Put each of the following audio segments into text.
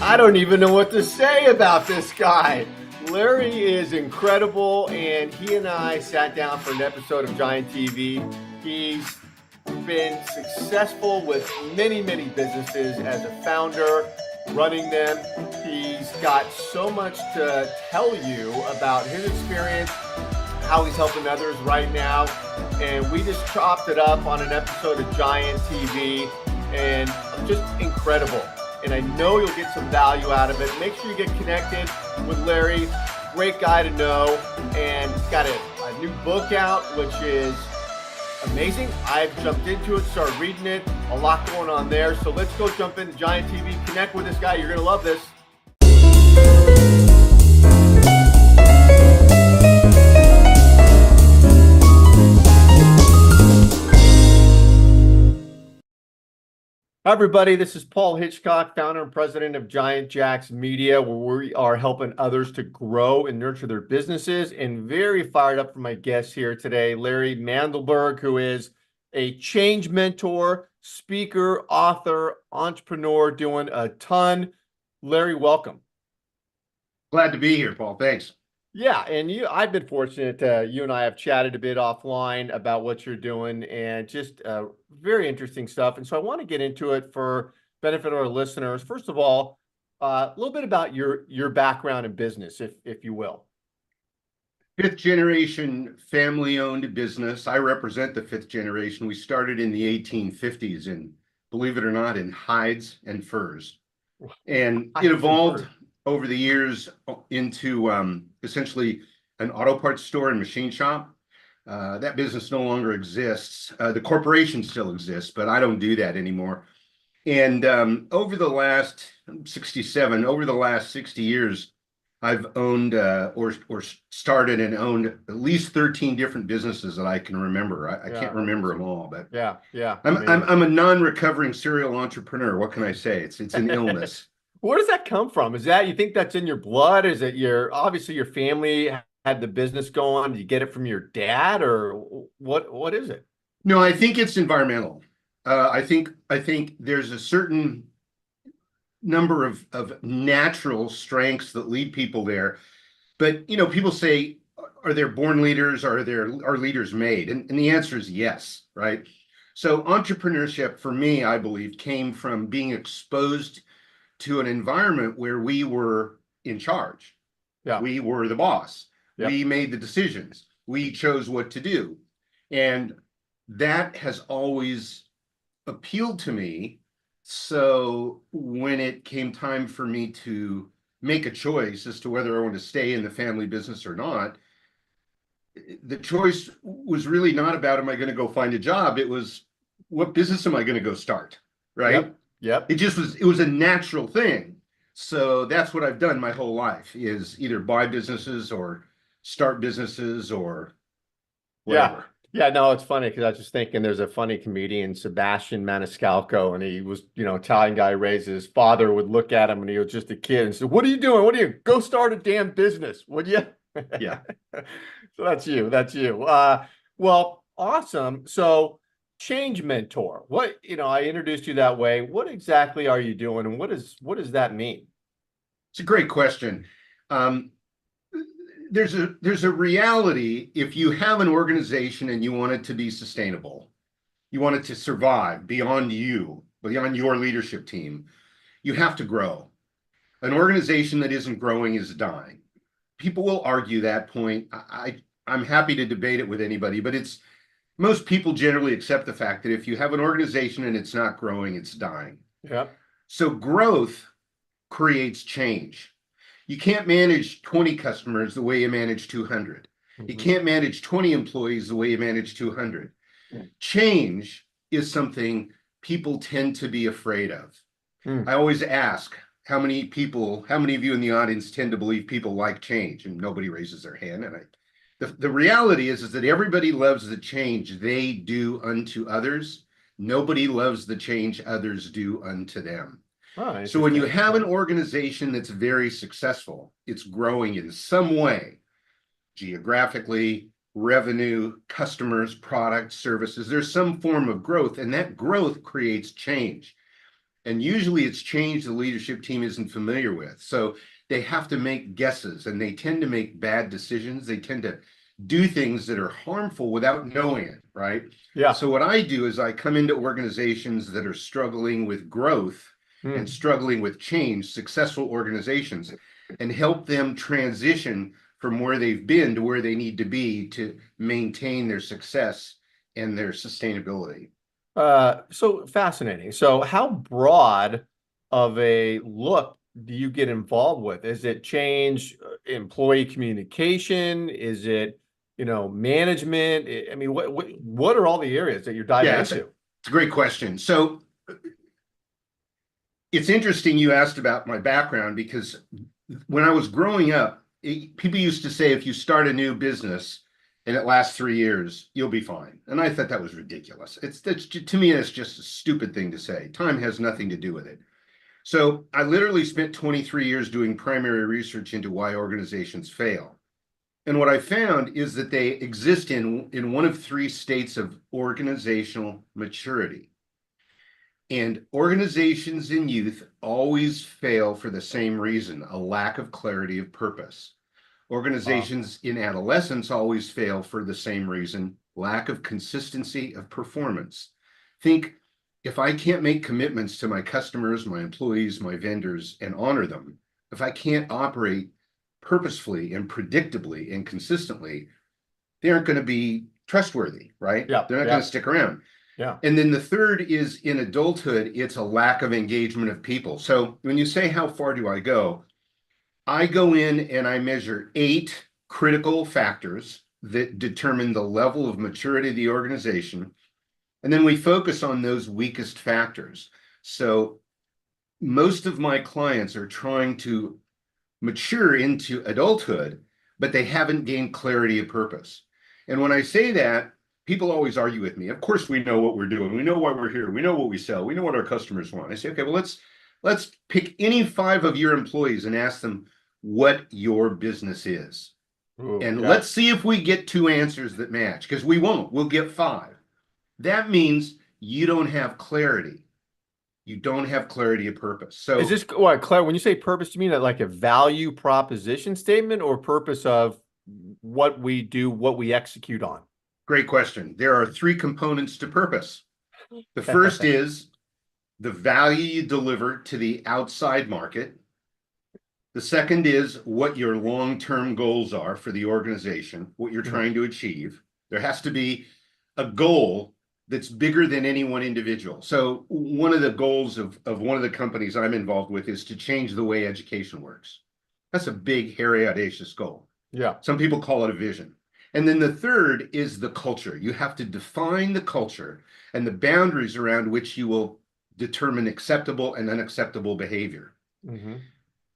I don't even know what to say about this guy. Larry is incredible, and he and I sat down for an episode of Giant TV. He's been successful with many, many businesses as a founder, running them. He's got so much to tell you about his experience, how he's helping others right now. And we just chopped it up on an episode of Giant TV, and just incredible. And I know you'll get some value out of it. Make sure you get connected with Larry. Great guy to know. And he's got a new book out, which is amazing. I've jumped into it, started reading it. A lot going on there. So let's go jump into Giant TV. Connect with this guy. You're going to love this. Hi, everybody. This is Paul Hitchcock, founder and president of Giant Jacks Media, where we are helping others to grow and nurture their businesses. And very fired up for my guest here today, Larry Mandelberg, who is a change mentor, speaker, author, entrepreneur, doing a ton. Larry, welcome. Glad to be here, Paul. Thanks. Yeah, and I've been fortunate. You and I have chatted a bit offline about what you're doing, and just very interesting stuff. And so I want to get into it for benefit of our listeners. First of all, a little bit about your background in business, if you will. Fifth generation family-owned business. I represent the fifth generation. We started in the 1850s, and believe it or not, in hides and furs, and it evolved over the years into essentially an auto parts store and machine shop. That business no longer exists. The corporation still exists, but I don't do that anymore. And over the last 60 years, I've owned or started and owned at least 13 different businesses that I can remember. I can't remember them all, but I'm a non-recovering serial entrepreneur. What can I say? It's an illness. Where does that come from? Is that, you think that's in your blood? Is it obviously your family had the business going? Did you get it from your dad, or what is it? No, I think it's environmental. I think there's a certain number of natural strengths that lead people there. But, people say, are there born leaders? Are leaders made? And the answer is yes, right? So entrepreneurship for me, I believe, came from being exposed to an environment where we were in charge. Yeah. We were the boss. Yep. We made the decisions. We chose what to do. And that has always appealed to me. So when it came time for me to make a choice as to whether I want to stay in the family business or not, the choice was really not about, am I going to go find a job? It was, what business am I going to go start? Right? Yep. It was a natural thing. So that's what I've done my whole life, is either buy businesses or start businesses or whatever. Yeah, no, it's funny because I was just thinking there's a funny comedian, Sebastian Maniscalco, and he was, Italian guy raised. His father would look at him and he was just a kid and said, "What are you doing? What are you, go start a damn business, would you?" Yeah. So that's you. Well, awesome. So change mentor. What, I introduced you that way. What exactly are you doing, and what does that mean? It's a great question. There's a reality. If you have an organization and you want it to be sustainable, you want it to survive beyond your leadership team, you have to grow. An organization that isn't growing is dying. People will argue that point. I'm happy to debate it with anybody, but most people generally accept the fact that if you have an organization and it's not growing, it's dying. Yeah. So growth creates change. You can't manage 20 customers the way you manage 200. Mm-hmm. You can't manage 20 employees the way you manage 200. Mm-hmm. Change is something people tend to be afraid of. Mm. I always ask, how many of you in the audience tend to believe people like change? And nobody raises their hand. And the reality is that everybody loves the change they do unto others. Nobody loves the change others do unto them. Oh, so when you have an organization that's very successful, it's growing in some way, geographically, revenue, customers, products, services, there's some form of growth, and that growth creates change. And usually it's change the leadership team isn't familiar with. So they have to make guesses and they tend to make bad decisions. They tend to do things that are harmful without knowing it, right? Yeah. So what I do is I come into organizations that are struggling with growth and Mm. struggling with change, successful organizations, and help them transition from where they've been to where they need to be to maintain their success and their sustainability. So fascinating. So how broad of a look do you get involved with? Is it change employee communication? Is it, management? I mean, what are all the areas that you're diving Yeah, into? it's a great question. So it's interesting you asked about my background because when I was growing up, people used to say if you start a new business and it lasts 3 years, you'll be fine. And I thought that was ridiculous. It's to me, it's just a stupid thing to say. Time has nothing to do with it. So I literally spent 23 years doing primary research into why organizations fail. And what I found is that they exist in one of three states of organizational maturity. And organizations in youth always fail for the same reason, a lack of clarity of purpose. Uh, Organizations in adolescence always fail for the same reason, lack of consistency of performance. Think if I can't make commitments to my customers, my employees, my vendors, and honor them, if I can't operate purposefully and predictably and consistently, they aren't going to be trustworthy, right? yeah, They're not going yeah, to stick around. yeah. And then the third is in adulthood, it's a lack of engagement of people. So when you say, how far do I go in and I measure 8 critical factors that determine the level of maturity of the organization. And then we focus on those weakest factors. So most of my clients are trying to mature into adulthood, but they haven't gained clarity of purpose. And when I say that, people always argue with me. Of course, we know what we're doing. We know why we're here. We know what we sell. We know what our customers want. I say, okay, well, let's pick any 5 of your employees and ask them what your business is. Ooh, And yeah. let's see if we get 2 answers that match, because we won't. We'll get 5. That means you don't have clarity. You don't have clarity of purpose. Is So this what, Claire, when you say purpose, do you mean that like a value proposition statement or purpose of what we do, what we execute on? great question. There are 3 components to purpose. The first is the value you deliver to the outside market. The second is what your long-term goals are for the organization, what you're Mhm. trying to achieve. There has to be a goal that's bigger than any one individual. So one of the goals of one of the companies I'm involved with is to change the way education works. That's a big, hairy, audacious goal. Yeah. Some people call it a vision. And then the third is the culture. You have to define the culture and the boundaries around which you will determine acceptable and unacceptable behavior. Hmm.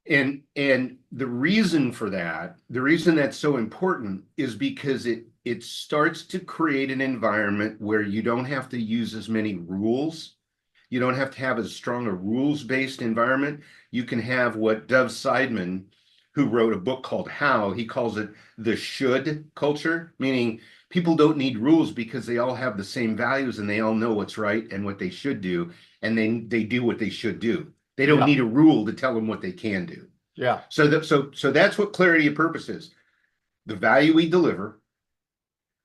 And the reason for that, the reason that's so important is because it starts to create an environment where you don't have to use as many rules. You don't have to have as strong a rules-based environment. You can have what Dov Seidman, who wrote a book called How, he calls it the should culture, meaning people don't need rules because they all have the same values and they all know what's right and what they should do, and they do what they should do. They don't Yeah. need a rule to tell them what they can do. Yeah. So that's what clarity of purpose is. The value we deliver,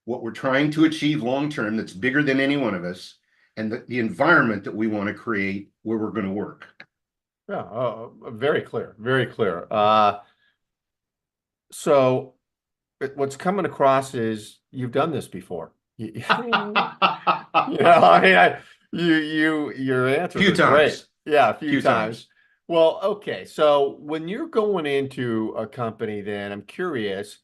what we're trying to achieve long term that's bigger than any one of us, and the environment that we want to create where we're going to work. Yeah. Very clear. Very clear. So what's coming across is you've done this before. I mean, your answers Few are great. times, Yeah, a few few times. times. Well, okay. So when you're going into a company, then I'm curious,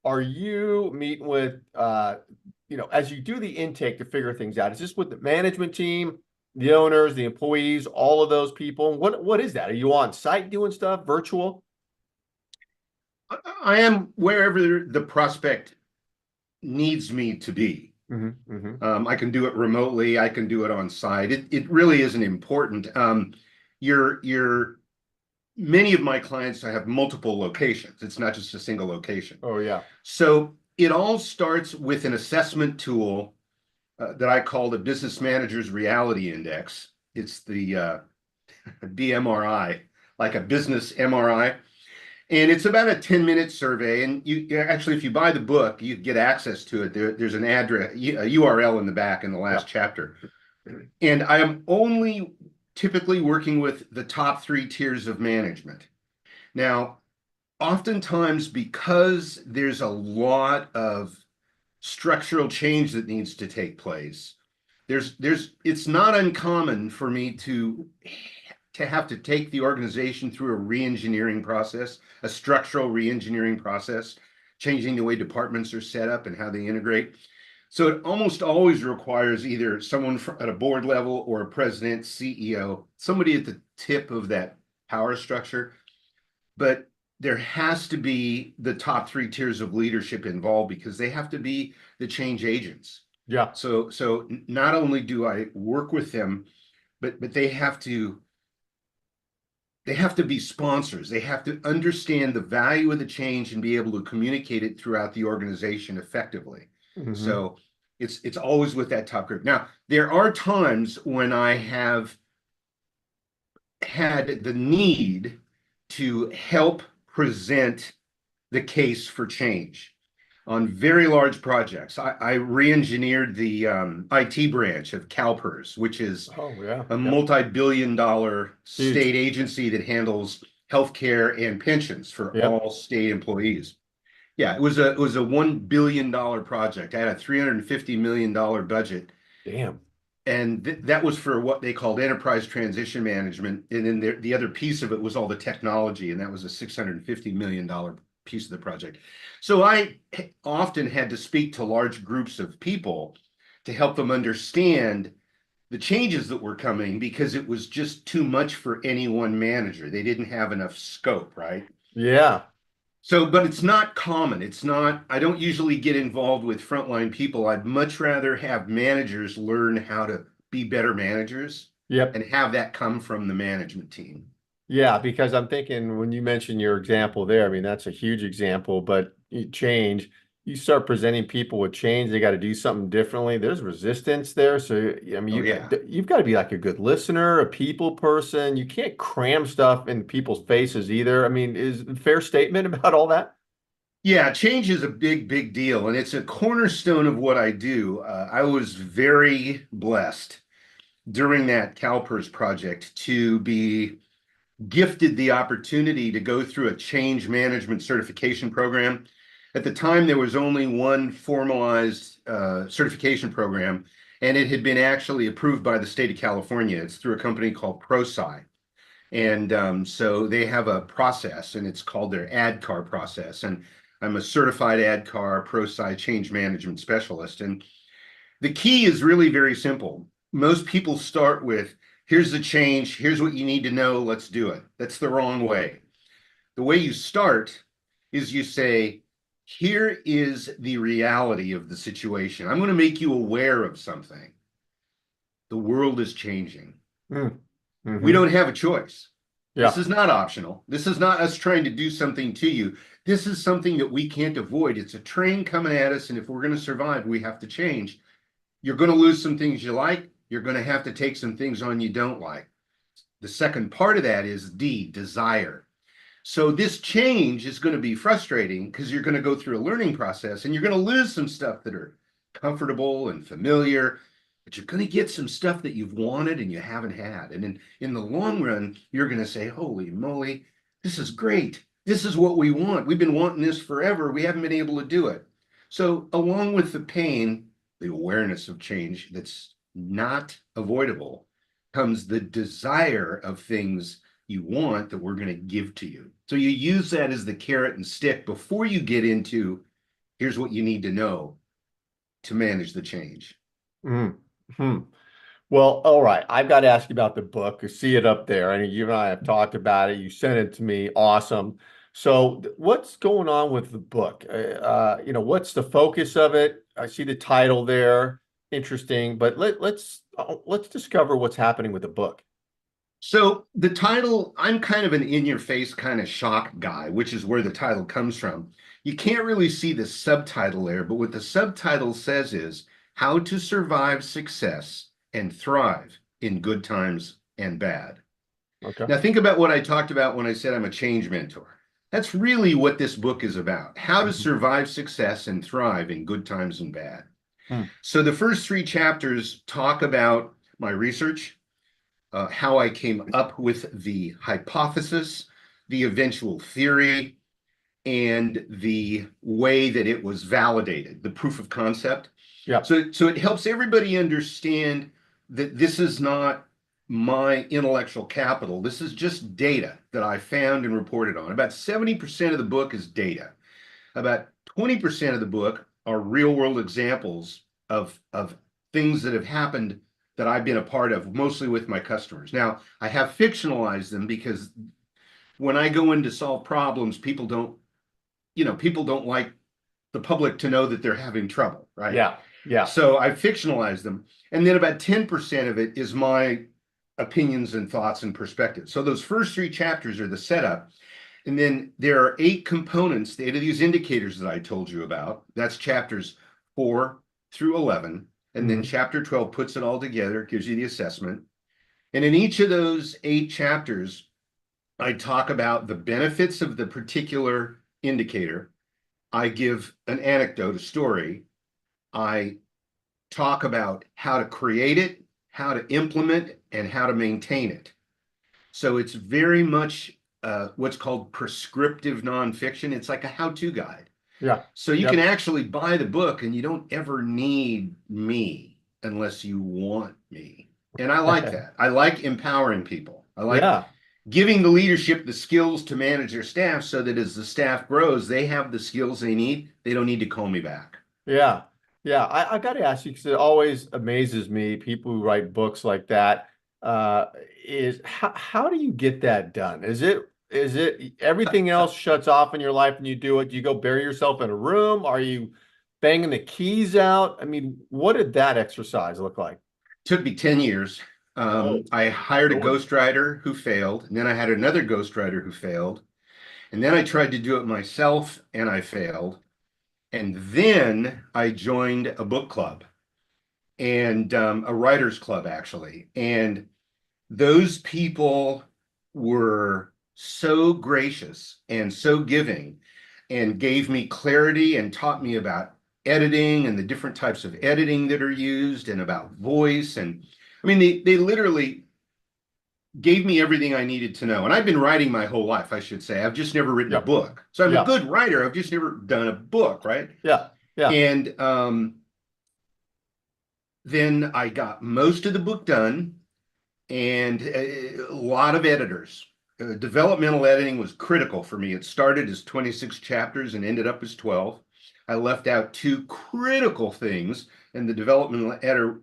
are you meeting with as you do the intake to figure things out, is this with the management team, the owners, the employees, all of those people? What is that? Are you on site doing stuff, virtual? I am wherever the prospect needs me to be. Hmm. Hmm. I can do it remotely. I can do it on site. It really isn't important. Your many of my clients, I have multiple locations. It's not just a single location. Oh yeah. So it all starts with an assessment tool that I call the Business Manager's Reality Index. It's the BMRI, like a business MRI. And it's about a 10-minute survey. And you actually, if you buy the book, you get access to it. There's an address, a URL in the back in the Yeah. last chapter. And I am only typically working with the top three tiers of management. Now, oftentimes, because there's a lot of structural change that needs to take place, it's not uncommon for me to have to take the organization through a re-engineering process, a structural re-engineering process, changing the way departments are set up and how they integrate. So it almost always requires either someone at a board level or a president, CEO, somebody at the tip of that power structure. But there has to be the top three tiers of leadership involved because they have to be the change agents. Yeah. So not only do I work with them, but they have to be sponsors. They have to understand the value of the change and be able to communicate it throughout the organization effectively. Hmm. So it's always with that top group. Now, there are times when I have had the need to help present the case for change on very large projects. I re-engineered the IT branch of CalPERS, which is Oh, yeah. a Yep. multi-billion-dollar Huge. state agency that handles healthcare and pensions for Yep. all state employees. Yeah, it was a $1 billion project. I had a $350 million budget, Damn. and that was for what they called enterprise transition management. And then the other piece of it was all the technology, and that was a $650 million piece of the project. So I often had to speak to large groups of people to help them understand the changes that were coming because it was just too much for any one manager. They didn't have enough scope, right? Yeah. So, but it's not common. It's not, I don't usually get involved with frontline people. I'd much rather have managers learn how to be better managers Yep. and have that come from the management team. Yeah, because I'm thinking when you mentioned your example there, I mean, that's a huge example, but change, you start presenting people with change, they got to do something differently. There's resistance there. So, I mean, Oh, yeah. you've got to be like a good listener, a people person. You can't cram stuff in people's faces either. I mean, is it a fair statement about all that? Yeah, change is a big, big deal, and it's a cornerstone of what I do. I was very blessed during that CalPERS project to be gifted the opportunity to go through a change management certification program. At the time, there was only one formalized certification program, and it had been actually approved by the state of California. It's through a company called ProSci. And so they have a process, and it's called their ADCAR process. And I'm a certified ADCAR ProSci change management specialist. And the key is really very simple. Most people start with, here's the change, here's what you need to know, let's do it. That's the wrong way. The way you start is you say, here is the reality of the situation. I'm going to make you aware of something. The world is changing. Mm. We Hmm. don't have a choice. This Yeah. is not optional. This is not us trying to do something to you. This is something that we can't avoid. It's a train coming at us, and if we're going to survive, we have to change. You're going to lose some things you like. You're going to have to take some things on you don't like. The second part of that is D, desire. So this change is going to be frustrating because you're going to go through a learning process and you're going to lose some stuff that are comfortable and familiar, but you're going to get some stuff that you've wanted and you haven't had. And in the long run, you're going to say, holy moly, this is great. This is what we want. We've been wanting this forever. We haven't been able to do it. So along with the pain, the awareness of change that's not avoidable comes the desire of things you want that we're going to give to you. So you use that as the carrot and stick before you get into here's what you need to know to manage the change. Mm. Hmm. Well, all right. I've got to ask you about the book. I see it up there. And you and I have talked about it. You sent it to me. Awesome. So, what's going on with the book? What's the focus of it? I see the title there. Interesting. But let's discover what's happening with the book. So the title, I'm kind of an in-your-face kind of shock guy, which is where the title comes from. You can't really see the subtitle there, but what the subtitle says is How to Survive Success and Thrive in Good Times and Bad. Okay. Now think about what I talked about when I said I'm a change mentor. That's really what this book is about, how to Mhm. survive success and thrive in good times and bad. Hmm. So the first three chapters talk about my research, how I came up with the hypothesis, the eventual theory, and the way that it was validated, the proof of concept. Yeah. So it helps everybody understand that this is not my intellectual capital. This is just data that I found and reported on. About 70% of the book is data. About 20% of the book are real world examples of things that have happened that I've been a part of, mostly with my customers. Now, I have fictionalized them because when I go in to solve problems, people don't like the public to know that they're having trouble, right? Yeah. Yeah. So I fictionalize them. And then about 10% of it is my opinions and thoughts and perspectives. So those first three chapters are the setup. And then there are 8 components, the 8 of these indicators that I told you about. That's chapters 4 through 11. And then Hmm. chapter 12 puts it all together, gives you the assessment. And in each of those 8 chapters, I talk about the benefits of the particular indicator. I give an anecdote, a story. I talk about how to create it, how to implement, and how to maintain it. So it's very much what's called prescriptive nonfiction. It's like a how-to guide. Yeah. So you can Yep. actually buy the book and you don't ever need me unless you want me. And I like that. I like empowering people. I like Yeah. giving the leadership the skills to manage their staff so that as the staff grows, they have the skills they need. They don't need to call me back. Yeah. Yeah. I got to ask you because it always amazes me, people who write books like that, uh, is how do you get that done? Is it everything else shuts off in your life and you do it? Do you go bury yourself in a room? Are you banging the keys out? I mean, what did that exercise look like? Took me 10 years. Oh, I hired a good one. ghostwriter who failed, and then I had another ghostwriter who failed, and then I tried to do it myself and I failed. And then I joined a book club and a writers club, actually. And those people were so gracious and so giving and gave me clarity and taught me about editing and the different types of editing that are used and about voice. And I mean, they literally gave me everything I needed to know. And I've been writing my whole life, I should say. I've just never written a Yep. book. So I'm a Yeah. good writer. I've just never done a book, right? Yeah. Yeah. And then I got most of the book done and a lot of editors. Developmental editing was critical for me. It started as 26 chapters and ended up as 12. I left out 2 critical things, and the developmental editor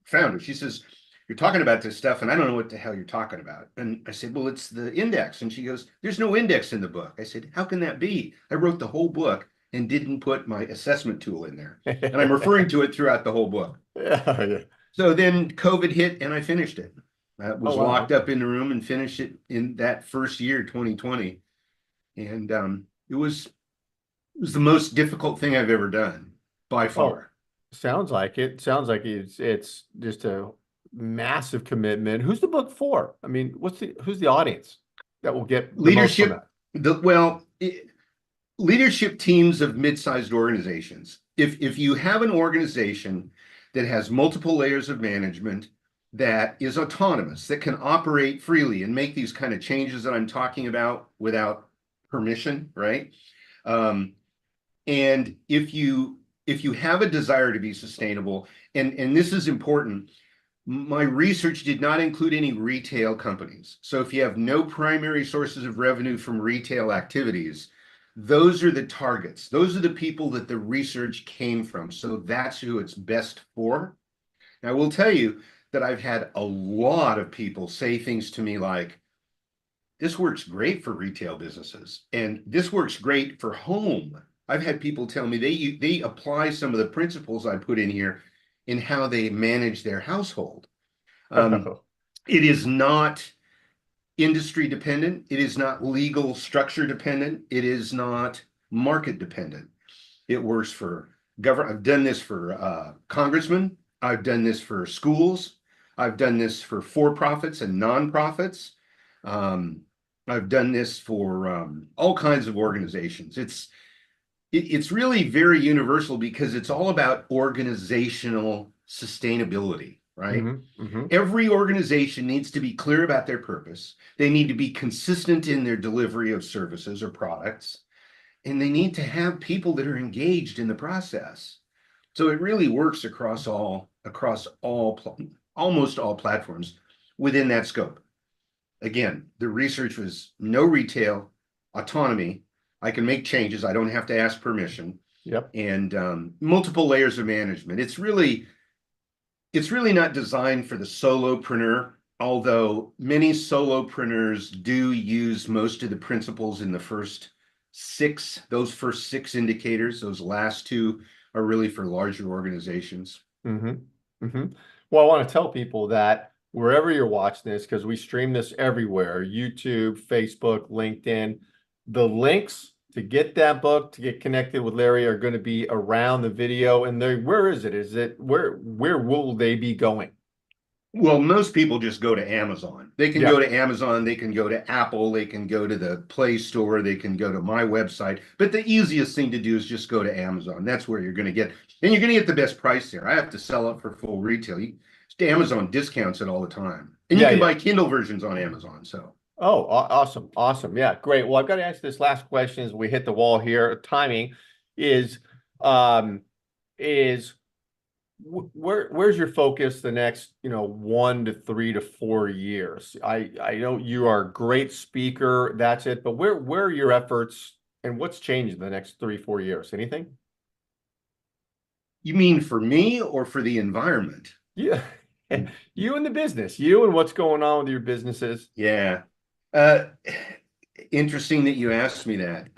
found it. She says, "You're talking about this stuff, and I don't know what the hell you're talking about." And I said, "Well, it's the index." And she goes, "There's no index in the book." I said, "How can that be? I wrote the whole book and didn't put my assessment tool in there." And I'm referring to it throughout the whole book. Yeah. Yeah. So then COVID hit and I finished it. I Oh, was wow. locked Okay. up in the room and finished it in that first year, 2020. And it was the most difficult thing I've ever done by Oh, far. sounds like it. Sounds like it's just a massive commitment. Who's the book for? I mean, who's the audience that will get the most from Leadership, that? leadership teams of mid-sized organizations. If you have an organization that has multiple layers of management, that is autonomous, that can operate freely and make these kind of changes that I'm talking about without permission, right? Um, and if you have a desire to be sustainable, and this is important, my research did not include any retail companies. So if you have no primary sources of revenue from retail activities, those are the targets. Those are the people that the research came from. So that's who it's best for. Now, I will tell you that I've had a lot of people say things to me like, this works great for retail businesses, and this works great for home. I've had people tell me they apply some of the principles I put in here in how they manage their household. Um, it is not industry dependent. It is not legal structure dependent. It is not market dependent. It works for government. I've done this for congressmen. I've done this for schools. I've done this for profits and nonprofits. I've done this for all kinds of organizations. It's really very universal because it's all about organizational sustainability, right? Mm-hmm. Every organization needs to be clear about their purpose. They need to be consistent in their delivery of services or products, and they need to have people that are engaged in the process. So it really works almost all platforms within that scope. Again, the research was no retail, autonomy. I can make changes. I don't have to ask permission, Yep. and multiple layers of management. It's really not designed for the solopreneur, although many solopreneurs do use most of the principles in the those first six indicators. Those last two are really for larger organizations. Mm-hmm. Mm-hmm. Well, I want to tell people that wherever you're watching this, because we stream this everywhere, YouTube, Facebook, LinkedIn, the links to get that book, to get connected with Larry are going to be around the video. And where is it? Where will they be going? Well, most people just go to Amazon. They can Yeah. go to Amazon, they can go to Apple, they can go to the Play Store, they can go to my website. But the easiest thing to do is just go to Amazon. That's where you're going to get, and you're going to get the best price there. I have to sell it for full retail. Amazon discounts it all the time. And you Yeah, can yeah. buy Kindle versions on Amazon. So, Oh, awesome. Awesome. Yeah, great. Well, I've got to ask this last question as we hit the wall here. Timing is um is where's your focus the next 1 to 3 to 4 years? I know you are a great speaker, that's it, but where are your efforts and what's changed in the next 3 4 years? Anything? you mean for me or for the environment? Yeah. You and the business, you and what's going on with your businesses. Yeah. Uh, Interesting that you asked me that.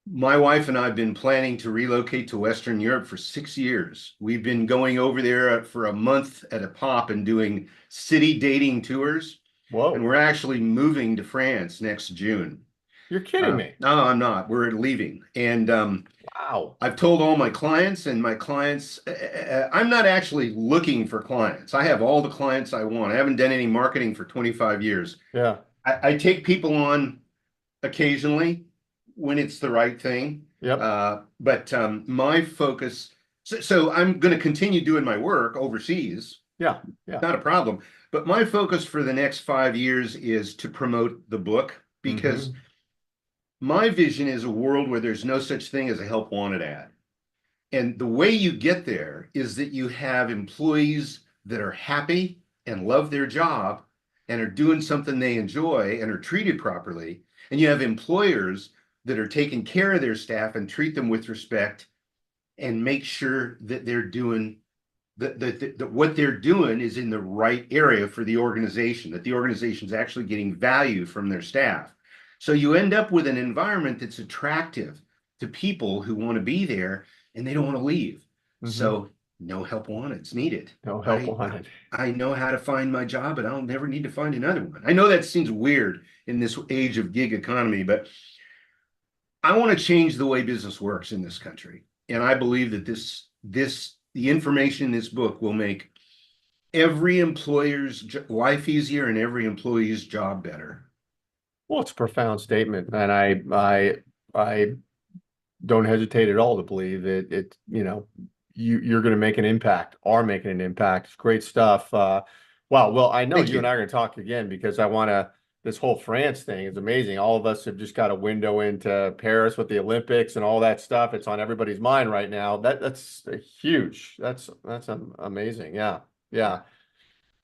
My wife and I have been planning to relocate to Western Europe for 6 years. We've been going over there for a month at a pop and doing city dating tours. And Whoa, we're actually moving to France next June. you're kidding me. No, I'm not. We're leaving. And Wow. I've told all my clients, and my clients, I'm not actually looking for clients. I have all the clients I want. I haven't done any marketing for 25 years. Yeah. I take people on occasionally when it's the right thing. Yep. But my focus, so I'm going to continue doing my work overseas, Yeah. Yeah. not a problem. But my focus for the next 5 years is to promote the book because Mm-hmm. my vision is a world where there's no such thing as a help wanted ad. And the way you get there is that you have employees that are happy and love their job and are doing something they enjoy and are treated properly. And you have employers that are taking care of their staff and treat them with respect and make sure that they're doing that what they're doing is in the right area for the organization, that the organization is actually getting value from their staff. So you end up with an environment that's attractive to people who want to be there and they don't want to leave. Mm-hmm. So no help wanted. It's needed. No help I wanted. I know how to find my job, but I'll never need to find another one. I know that seems weird in this age of gig economy, but I want to change the way business works in this country. And I believe that the information in this book will make every employer's life easier and every employee's job better. Well, it's a profound statement, and I don't hesitate at all to believe it, you're going to make an impact, are making an impact. It's great stuff. Wow. Well, I know Thank you and you. I are going to talk again because this whole France thing is amazing. All of us have just got a window into Paris with the Olympics and all that stuff. It's on everybody's mind right now. That's huge. That's amazing. Yeah. Yeah.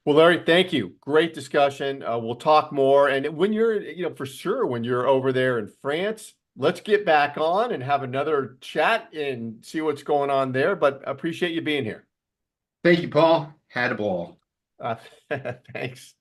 Well, Larry, thank you. Great discussion. We'll talk more. And when you're, for sure, when you're over there in France, let's get back on and have another chat and see what's going on there. But appreciate you being here. Thank you, Paul. Had a ball. Thanks.